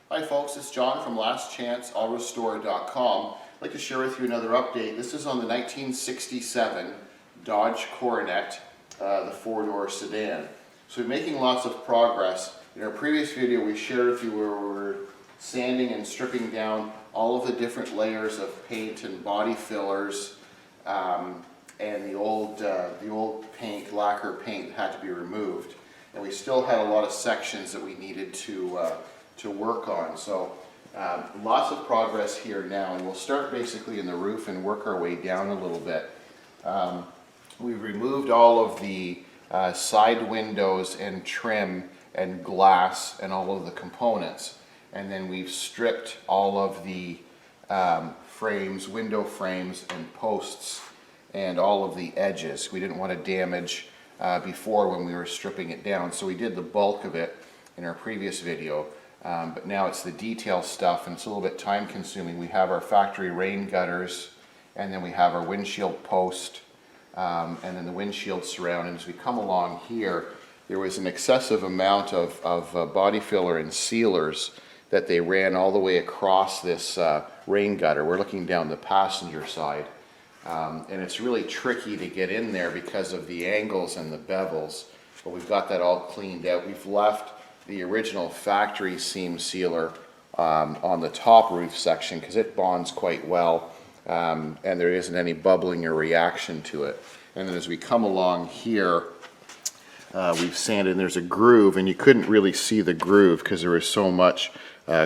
Hi folks, it's John from lastchanceautorestore.com. I'd like to share with you another update. This is on the 1967 Dodge Coronet, the four-door sedan. So we're making lots of progress. In our previous video we shared with you where we were sanding and stripping down all of the different layers of paint and body fillers, and the old paint, lacquer paint, had to be removed. And we still had a lot of sections that we needed to work on. So lots of progress here now, and we'll start basically in the roof and work our way down a little bit. We've removed all of the side windows and trim and glass and all of the components, and then we've stripped all of the frames, window frames and posts and all of the edges. We didn't want to damage before when we were stripping it down, so we did the bulk of it in our previous video. But now it's the detail stuff, and it's a little bit time consuming. We have our factory rain gutters, and then we have our windshield post, and then the windshield surround. And as we come along here, there was an excessive amount of body filler and sealers that they ran all the way across this rain gutter. We're looking down the passenger side, and it's really tricky to get in there because of the angles and the bevels, but we've got that all cleaned out. We've left the original factory seam sealer on the top roof section because it bonds quite well, and there isn't any bubbling or reaction to it. And then as we come along here, we've sanded, and there's a groove, and you couldn't really see the groove because there was so much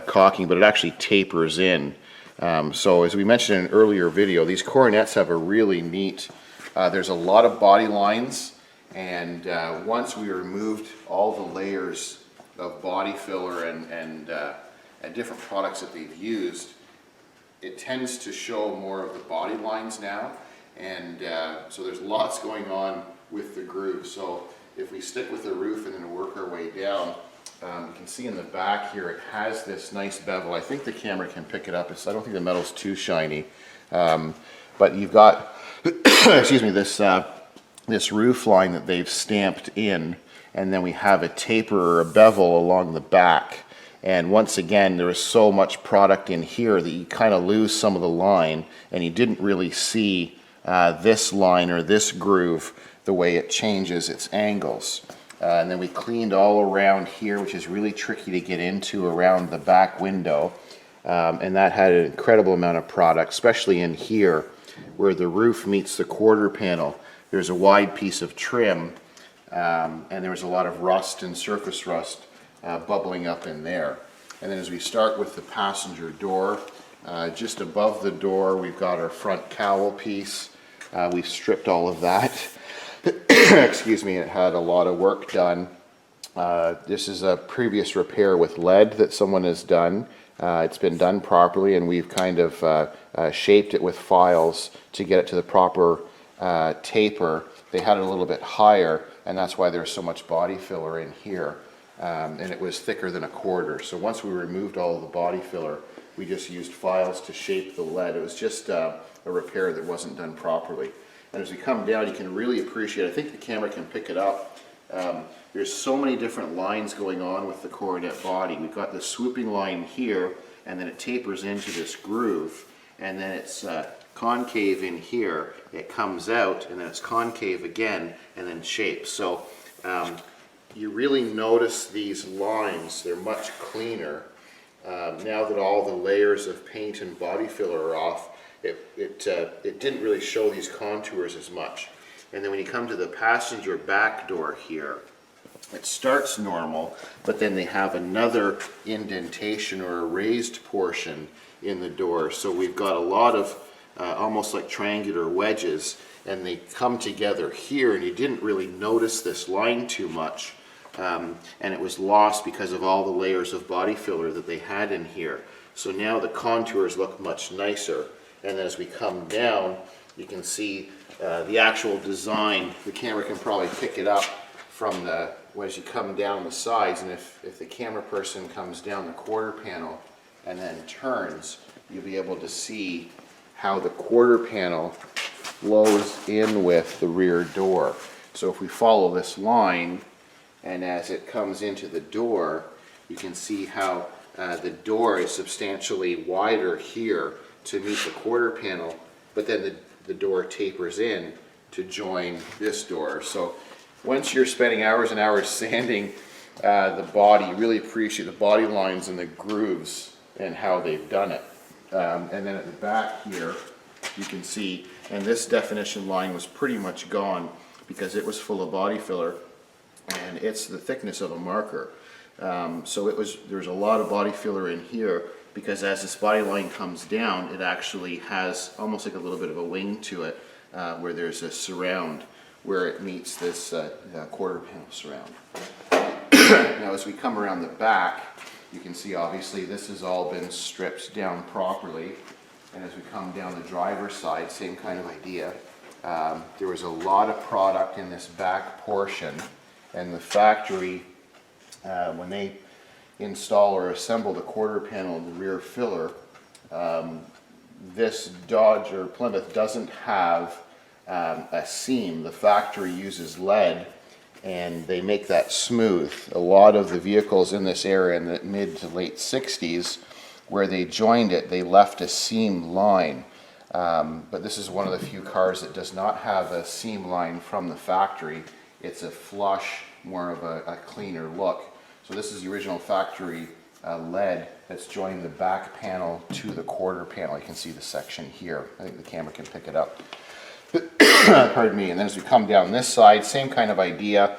caulking, but it actually tapers in. So as we mentioned in an earlier video, these Coronets have a really neat, there's a lot of body lines, and once we removed all the layers of body filler and different products that they've used, it tends to show more of the body lines now, and so there's lots going on with the groove. So if we stick with the roof and then work our way down, you can see in the back here it has this nice bevel. I think the camera can pick it up. I don't think the metal's too shiny, but you've got excuse me, this roof line that they've stamped in, and then we have a taper or a bevel along the back. And once again, there is so much product in here that you kind of lose some of the line, and you didn't really see this line or this groove the way it changes its angles. And then we cleaned all around here, which is really tricky to get into around the back window, and that had an incredible amount of product, especially in here where the roof meets the quarter panel. There's a wide piece of trim, and there was a lot of rust and surface rust bubbling up in there. And then as we start with the passenger door, just above the door we've got our front cowl piece. We've stripped all of that. Excuse me, it had a lot of work done. This is a previous repair with lead that someone has done. It's been done properly, and we've kind of shaped it with files to get it to the proper taper. They had it a little bit higher, and that's why there's so much body filler in here, and it was thicker than a quarter. So once we removed all of the body filler, we just used files to shape the lead. It was just a repair that wasn't done properly. And as we come down, you can really appreciate, I think the camera can pick it up, there's so many different lines going on with the Coronet body. We've got the swooping line here, and then it tapers into this groove, and then it's concave in here, it comes out, and then it's concave again, and then shapes. So you really notice these lines, they're much cleaner. Now that all the layers of paint and body filler are off, it didn't really show these contours as much. And then when you come to the passenger back door here, it starts normal, but then they have another indentation or a raised portion in the door. So we've got a lot of almost like triangular wedges, and they come together here, and you didn't really notice this line too much, and it was lost because of all the layers of body filler that they had in here. So now the contours look much nicer, and then as we come down, you can see the actual design. The camera can probably pick it up from as you come down the sides, and if the camera person comes down the quarter panel and then turns, you'll be able to see how the quarter panel flows in with the rear door. So if we follow this line, and as it comes into the door, you can see how the door is substantially wider here to meet the quarter panel, but then the door tapers in to join this door. So once you're spending hours and hours sanding the body, you really appreciate the body lines and the grooves and how they've done it. And then at the back here, you can see, and this definition line was pretty much gone because it was full of body filler, and it's the thickness of a marker. So there's a lot of body filler in here because as this body line comes down, it actually has almost like a little bit of a wing to it, where there's a surround where it meets this quarter panel surround. Now as we come around the back, you can see obviously this has all been stripped down properly, and as we come down the driver's side, same kind of idea. There was a lot of product in this back portion, and the factory, when they install or assemble the quarter panel and the rear filler, this Dodge or Plymouth doesn't have a seam. The factory uses lead, and they make that smooth. A lot of the vehicles in this area in the mid to late 60s, where they joined it, they left a seam line. But this is one of the few cars that does not have a seam line from the factory. It's a flush, more of a cleaner look. So this is the original factory lead that's joined the back panel to the quarter panel. You can see the section here. I think the camera can pick it up. Pardon me. And then as we come down this side, same kind of idea.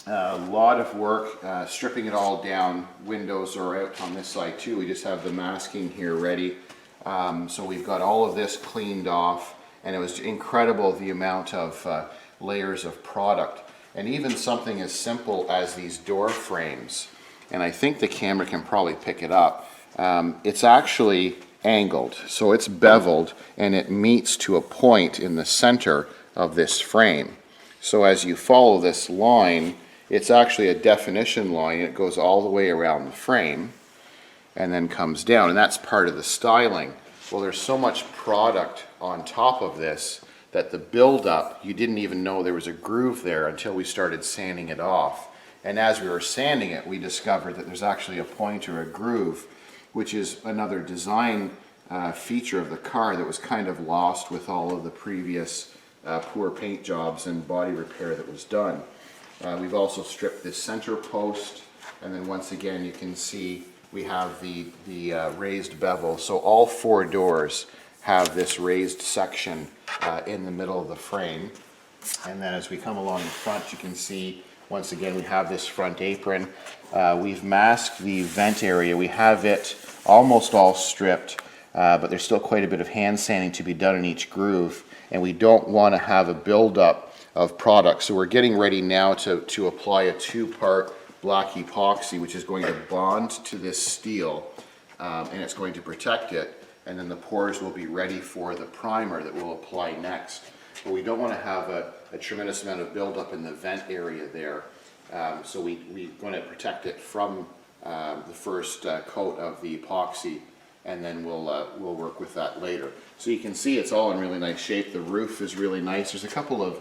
A lot of work stripping it all down. Windows are out on this side too. We just have the masking here ready. So we've got all of this cleaned off, and it was incredible the amount of layers of product. And even something as simple as these door frames, and I think the camera can probably pick it up, it's actually angled, so it's beveled, and it meets to a point in the center of this frame. So as you follow this line, it's actually a definition line. It goes all the way around the frame and then comes down, and that's part of the styling. Well, there's so much product on top of this that the build-up, you didn't even know there was a groove there until we started sanding it off. And as we were sanding it, we discovered that there's actually a point or a groove, which is another design feature of the car that was kind of lost with all of the previous poor paint jobs and body repair that was done. We've also stripped this center post, and then once again you can see we have the raised bevel. So all four doors have this raised section in the middle of the frame. And then as we come along the front, you can see once again we have this front apron. We've masked the vent area. We have it almost all stripped, but there's still quite a bit of hand sanding to be done in each groove, and we don't want to have a buildup of product. So we're getting ready now to apply a two-part black epoxy, which is going to bond to this steel, and it's going to protect it, and then the pores will be ready for the primer that we'll apply next. But we don't want to have a tremendous amount of buildup in the vent area there, so we're going to protect it from the first coat of the epoxy, and then we'll work with that later. So you can see it's all in really nice shape. The roof is really nice. There's a couple of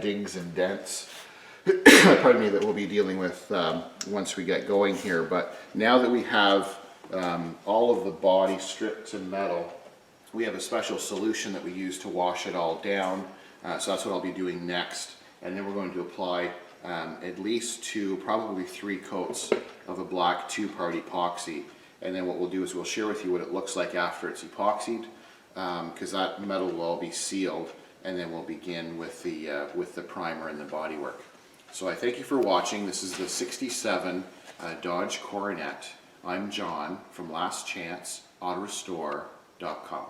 dings and dents, pardon me, that we'll be dealing with once we get going here. But now that we have all of the body stripped to metal, we have a special solution that we use to wash it all down. So that's what I'll be doing next. And then we're going to apply at least 2, probably 3 coats of a black 2-part epoxy. And then what we'll do is we'll share with you what it looks like after it's epoxied, because that metal will all be sealed, and then we'll begin with the primer and the bodywork. So I thank you for watching. This is the 67 Dodge Coronet. I'm John from lastchanceautorestore.com.